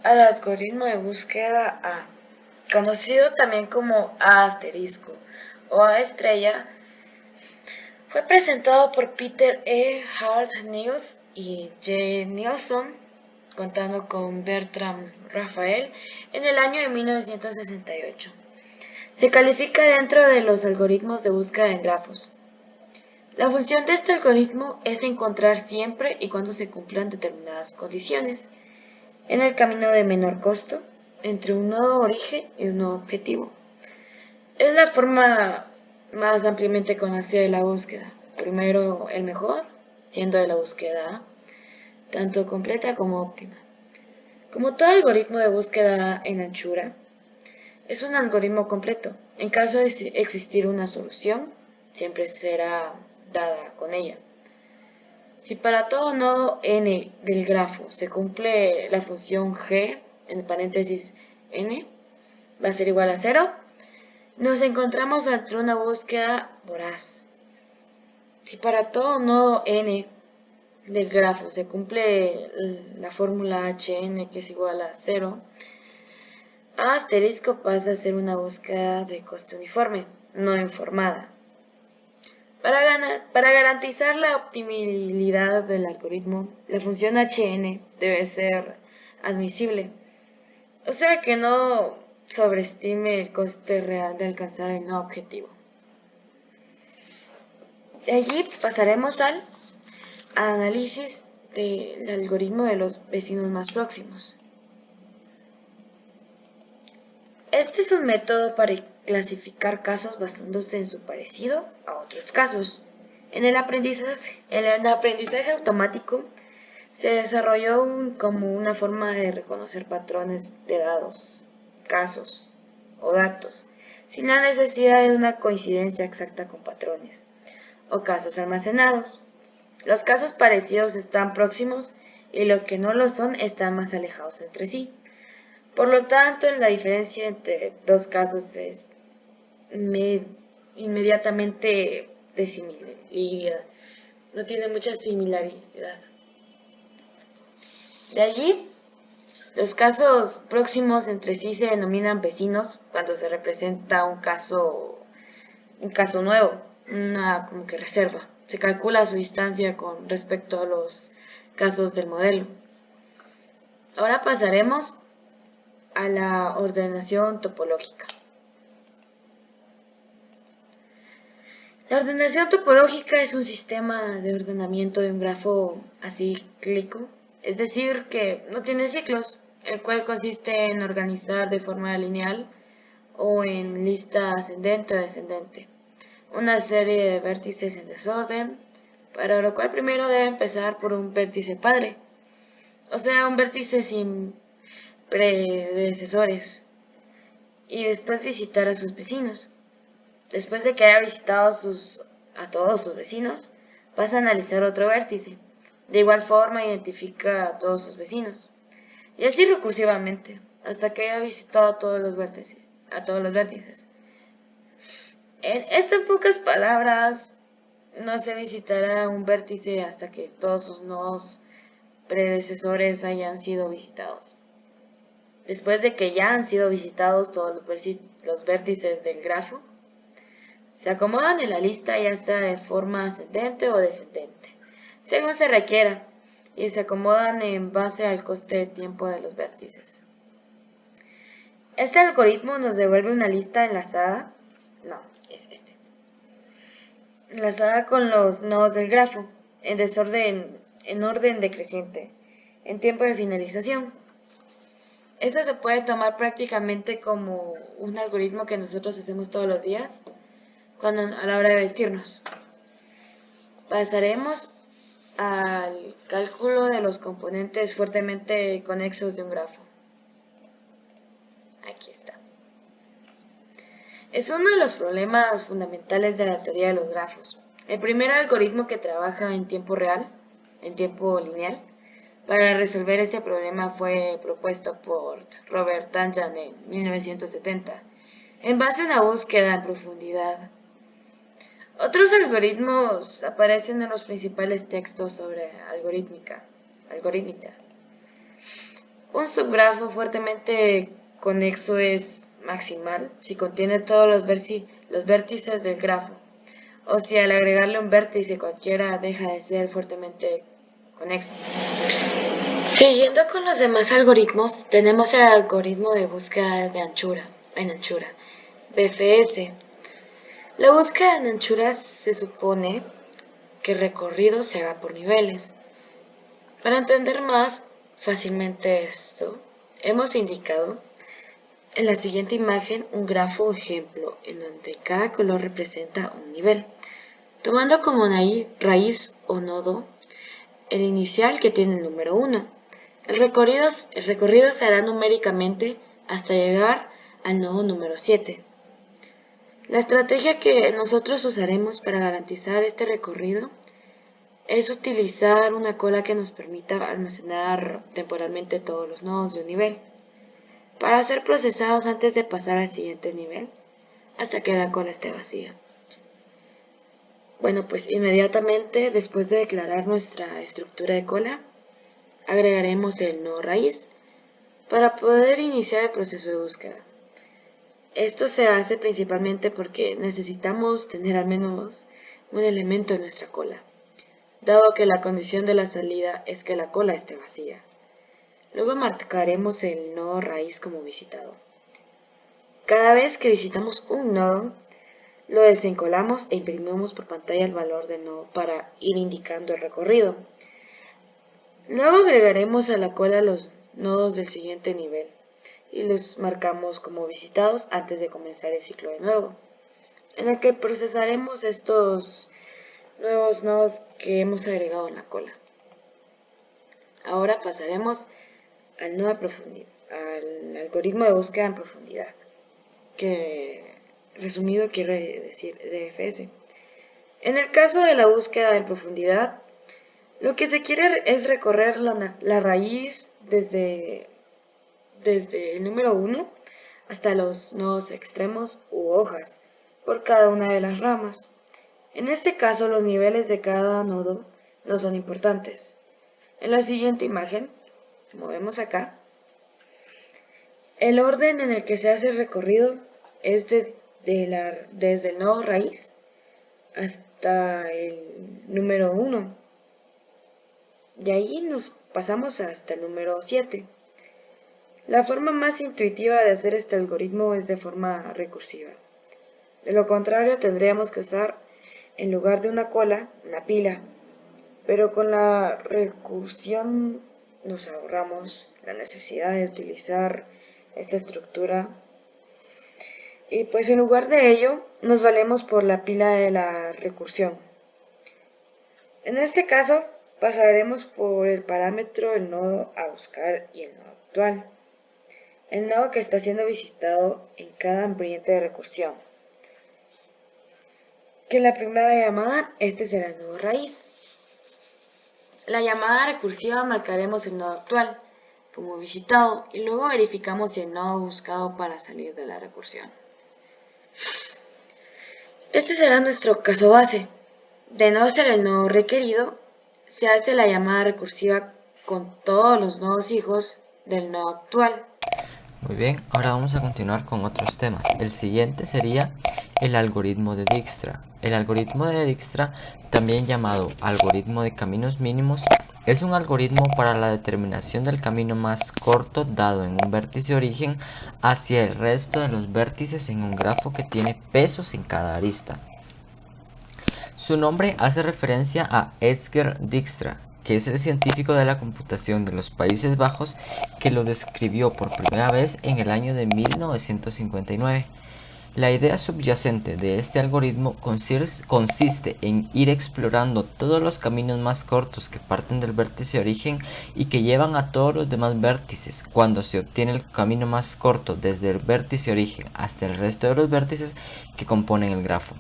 al algoritmo de búsqueda A, conocido también como A asterisco o A estrella. Fue presentado por Peter E. Hart Niels y J. Nielsen, contando con Bertram Raphael, en el año de 1968. Se califica dentro de los algoritmos de búsqueda en grafos. La función de este algoritmo es encontrar siempre y cuando se cumplan determinadas condiciones, en el camino de menor costo, entre un nodo origen y un nodo objetivo. Es la forma más ampliamente conocida de la búsqueda. Primero el mejor, siendo de la búsqueda A, tanto completa como óptima. Como todo algoritmo de búsqueda en anchura, es un algoritmo completo. En caso de existir una solución, siempre será dada con ella. Si para todo nodo n del grafo se cumple la función g, en paréntesis n, va a ser igual a 0, nos encontramos ante una búsqueda voraz. Si para todo nodo n del grafo se cumple la fórmula hn, que es igual a 0, A asterisco pasa a ser una búsqueda de coste uniforme, no informada. Para garantizar la optimilidad del algoritmo, la función hn debe ser admisible, o sea que no sobreestime el coste real de alcanzar el no objetivo. De allí pasaremos al análisis del algoritmo de los vecinos más próximos. Este es un método para clasificar casos basándose en su parecido a otros casos. En el aprendizaje automático se desarrolló como una forma de reconocer patrones de datos, casos o datos, sin la necesidad de una coincidencia exacta con patrones o casos almacenados. Los casos parecidos están próximos y los que no lo son están más alejados entre sí. Por lo tanto, la diferencia entre dos casos es inmediatamente similar, no tiene mucha similaridad. De allí, los casos próximos entre sí se denominan vecinos cuando se representa un caso nuevo, una como que reserva. Se calcula su distancia con respecto a los casos del modelo. Ahora pasaremos a la ordenación topológica. La ordenación topológica es un sistema de ordenamiento de un grafo acíclico, es decir, que no tiene ciclos, el cual consiste en organizar de forma lineal o en lista ascendente o descendente una serie de vértices en desorden, para lo cual primero debe empezar por un vértice padre, o sea, un vértice sin predecesores, y después visitar a sus vecinos. Después de que haya visitado a todos sus vecinos, pasa a analizar otro vértice. De igual forma identifica a todos sus vecinos. Y así recursivamente, hasta que haya visitado a todos los vértices. En estas pocas palabras, no se visitará un vértice hasta que todos sus nodos predecesores hayan sido visitados. Después de que ya han sido visitados todos los vértices del grafo, se acomodan en la lista ya sea de forma ascendente o descendente, según se requiera, y se acomodan en base al coste de tiempo de los vértices. Este algoritmo nos devuelve una lista enlazada, enlazada con los nodos del grafo, en orden decreciente, en tiempo de finalización. Esto se puede tomar prácticamente como un algoritmo que nosotros hacemos todos los días, a la hora de vestirnos. Pasaremos al cálculo de los componentes fuertemente conexos de un grafo. Aquí está. Es uno de los problemas fundamentales de la teoría de los grafos. El primer algoritmo que trabaja en tiempo real, en tiempo lineal, para resolver este problema fue propuesto por Robert Tangen en 1970, en base a una búsqueda en profundidad. Otros algoritmos aparecen en los principales textos sobre algorítmica. Un subgrafo fuertemente conexo es maximal si contiene todos los vértices del grafo, o si al agregarle un vértice cualquiera deja de ser fuertemente conexo. Siguiendo con los demás algoritmos, tenemos el algoritmo de búsqueda en anchura, BFS. La búsqueda en anchura se supone que el recorrido se haga por niveles. Para entender más fácilmente esto, hemos indicado en la siguiente imagen un grafo ejemplo en donde cada color representa un nivel, tomando como raíz o nodo el inicial que tiene el número 1. El recorrido se hará numéricamente hasta llegar al nodo número 7. La estrategia que nosotros usaremos para garantizar este recorrido es utilizar una cola que nos permita almacenar temporalmente todos los nodos de un nivel, para ser procesados antes de pasar al siguiente nivel, hasta que la cola esté vacía. Bueno, pues inmediatamente después de declarar nuestra estructura de cola, agregaremos el nodo raíz para poder iniciar el proceso de búsqueda. Esto se hace principalmente porque necesitamos tener al menos un elemento en nuestra cola, dado que la condición de la salida es que la cola esté vacía. Luego marcaremos el nodo raíz como visitado. Cada vez que visitamos un nodo, lo desencolamos e imprimimos por pantalla el valor del nodo para ir indicando el recorrido. Luego agregaremos a la cola los nodos del siguiente nivel y los marcamos como visitados antes de comenzar el ciclo de nuevo, en el que procesaremos estos nuevos nodos que hemos agregado en la cola. Ahora pasaremos al algoritmo de búsqueda en profundidad, que resumido quiere decir DFS. En el caso de la búsqueda en profundidad, lo que se quiere es recorrer la raíz desde el número 1 hasta los nodos extremos u hojas por cada una de las ramas. En este caso, los niveles de cada nodo no son importantes. En la siguiente imagen, como vemos acá, el orden en el que se hace el recorrido es desde el nodo raíz hasta el número 1. De ahí nos pasamos hasta el número 7. La forma más intuitiva de hacer este algoritmo es de forma recursiva. De lo contrario, tendríamos que usar, en lugar de una cola, una pila. Pero con la recursión nos ahorramos la necesidad de utilizar esta estructura. Y pues en lugar de ello, nos valemos por la pila de la recursión. En este caso, pasaremos por el parámetro el nodo a buscar y el nodo actual, el nodo que está siendo visitado en cada ambiente de recursión. Que en la primera llamada, este será el nodo raíz. La llamada recursiva marcaremos el nodo actual como visitado y luego verificamos si el nodo buscado para salir de la recursión. Este será nuestro caso base. De no ser el nodo requerido, se hace la llamada recursiva con todos los nodos hijos del nodo actual. Muy bien, ahora vamos a continuar con otros temas. El siguiente sería el algoritmo de Dijkstra. El algoritmo de Dijkstra, también llamado algoritmo de caminos mínimos, es un algoritmo para la determinación del camino más corto dado en un vértice origen hacia el resto de los vértices en un grafo que tiene pesos en cada arista. Su nombre hace referencia a Edsger Dijkstra, que es el científico de la computación de los Países Bajos que lo describió por primera vez en el año de 1959. La idea subyacente de este algoritmo consiste en ir explorando todos los caminos más cortos que parten del vértice origen y que llevan a todos los demás vértices. Cuando se obtiene el camino más corto desde el vértice origen hasta el resto de los vértices que componen el grafo,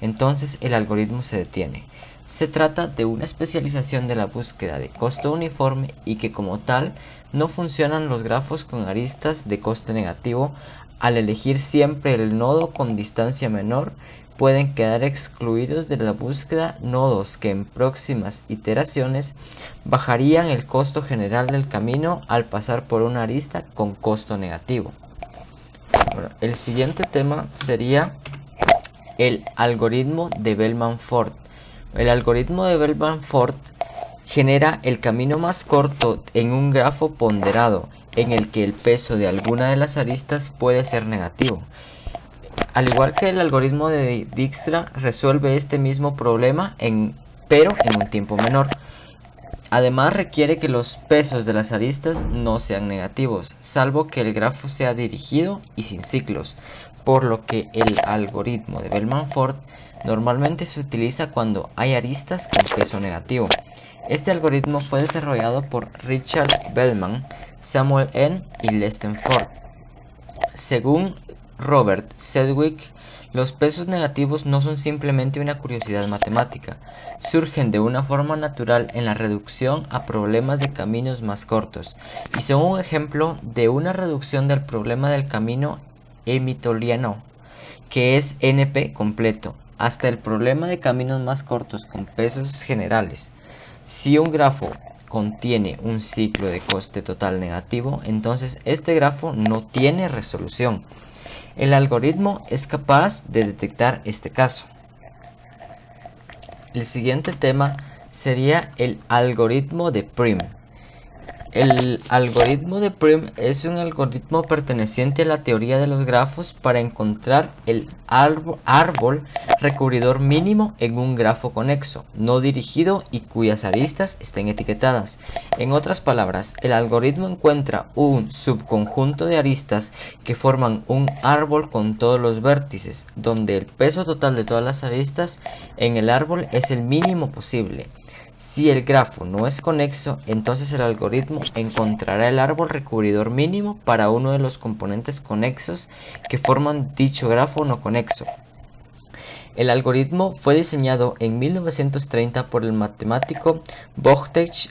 entonces el algoritmo se detiene. Se trata de una especialización de la búsqueda de costo uniforme y que como tal no funcionan los grafos con aristas de coste negativo al elegir siempre el nodo con distancia menor pueden quedar excluidos de la búsqueda nodos que en próximas iteraciones bajarían el costo general del camino al pasar por una arista con costo negativo. Bueno, el siguiente tema sería el algoritmo de Bellman-Ford. El algoritmo de Bellman-Ford genera el camino más corto en un grafo ponderado en el que el peso de alguna de las aristas puede ser negativo. Al igual que el algoritmo de Dijkstra, resuelve este mismo problema pero en un tiempo menor. Además requiere que los pesos de las aristas no sean negativos, salvo que el grafo sea dirigido y sin ciclos, por lo que el algoritmo de Bellman-Ford normalmente se utiliza cuando hay aristas con peso negativo. Este algoritmo fue desarrollado por Richard Bellman, Samuel N. y Lester Ford. Según Robert Sedgwick, los pesos negativos no son simplemente una curiosidad matemática, surgen de una forma natural en la reducción a problemas de caminos más cortos, y son un ejemplo de una reducción del problema del camino hamiltoniano, que es NP completo, hasta el problema de caminos más cortos con pesos generales. Si un grafo contiene un ciclo de coste total negativo, entonces este grafo no tiene resolución. El algoritmo es capaz de detectar este caso. El siguiente tema sería el algoritmo de Prim. El algoritmo de Prim es un algoritmo perteneciente a la teoría de los grafos para encontrar el árbol recubridor mínimo en un grafo conexo, no dirigido y cuyas aristas estén etiquetadas. En otras palabras, el algoritmo encuentra un subconjunto de aristas que forman un árbol con todos los vértices, donde el peso total de todas las aristas en el árbol es el mínimo posible. Si el grafo no es conexo, entonces el algoritmo encontrará el árbol recubridor mínimo para uno de los componentes conexos que forman dicho grafo no conexo. El algoritmo fue diseñado en 1930 por el matemático Wojciech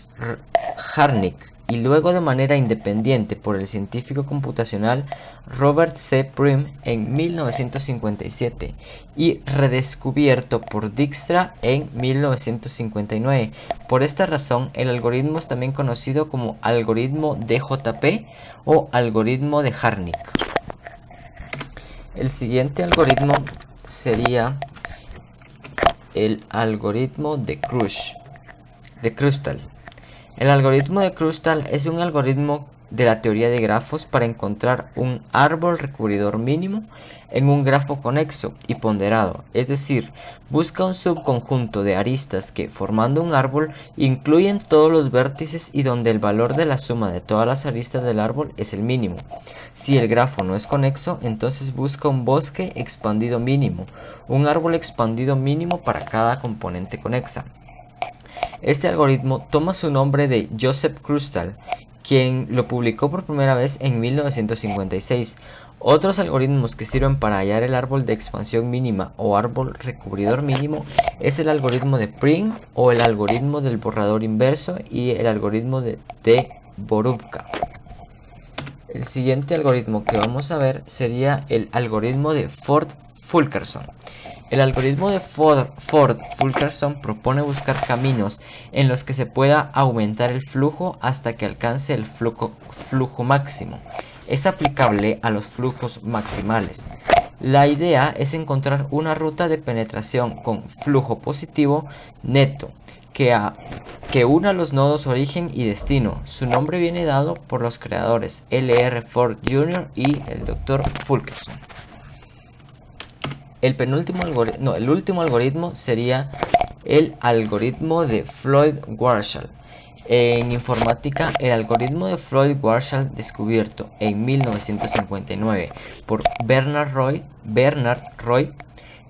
Harnik y luego de manera independiente por el científico computacional Robert C. Prim en 1957 y redescubierto por Dijkstra en 1959. Por esta razón, el algoritmo es también conocido como algoritmo DJP o algoritmo de Harnik. El siguiente algoritmo sería el algoritmo de Krustal. El algoritmo de Krustal es un algoritmo de la teoría de grafos para encontrar un árbol recubridor mínimo en un grafo conexo y ponderado, es decir, busca un subconjunto de aristas que, formando un árbol, incluyen todos los vértices y donde el valor de la suma de todas las aristas del árbol es el mínimo. Si el grafo no es conexo, entonces busca un bosque expandido mínimo, un árbol expandido mínimo para cada componente conexa. Este algoritmo toma su nombre de Joseph Krustal, quien lo publicó por primera vez en 1956. Otros algoritmos que sirven para hallar el árbol de expansión mínima o árbol recubridor mínimo es el algoritmo de Prim o el algoritmo del borrador inverso y el algoritmo de Boruvka. El siguiente algoritmo que vamos a ver sería el algoritmo de Ford-Fulkerson. El algoritmo de Ford-Fulkerson propone buscar caminos en los que se pueda aumentar el flujo hasta que alcance el flujo máximo. Es aplicable a los flujos maximales. La idea es encontrar una ruta de penetración con flujo positivo neto que una los nodos origen y destino. Su nombre viene dado por los creadores L.R. Ford Jr. y el Dr. Fulkerson. El último algoritmo sería el algoritmo de Floyd-Warshall. En informática, el algoritmo de Floyd-Warshall, descubierto en 1959 por Bernard Roy,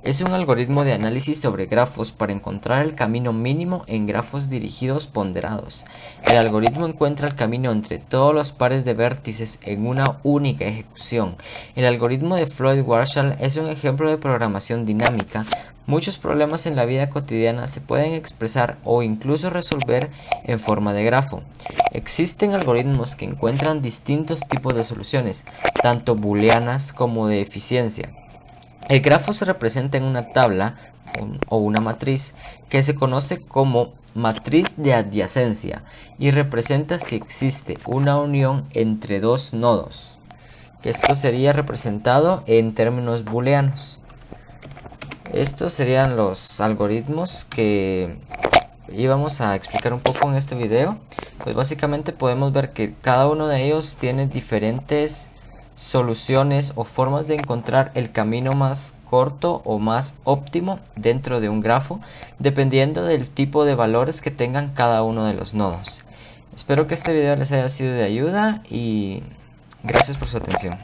es un algoritmo de análisis sobre grafos para encontrar el camino mínimo en grafos dirigidos ponderados. El algoritmo encuentra el camino entre todos los pares de vértices en una única ejecución. El algoritmo de Floyd-Warshall es un ejemplo de programación dinámica. Muchos problemas en la vida cotidiana se pueden expresar o incluso resolver en forma de grafo. Existen algoritmos que encuentran distintos tipos de soluciones, tanto booleanas como de eficiencia. El grafo se representa en una tabla o una matriz que se conoce como matriz de adyacencia y representa si existe una unión entre dos nodos. Esto sería representado en términos booleanos. Estos serían los algoritmos que íbamos a explicar un poco en este video. Pues básicamente podemos ver que cada uno de ellos tiene diferentes soluciones o formas de encontrar el camino más corto o más óptimo dentro de un grafo, dependiendo del tipo de valores que tengan cada uno de los nodos. Espero que este video les haya sido de ayuda y gracias por su atención.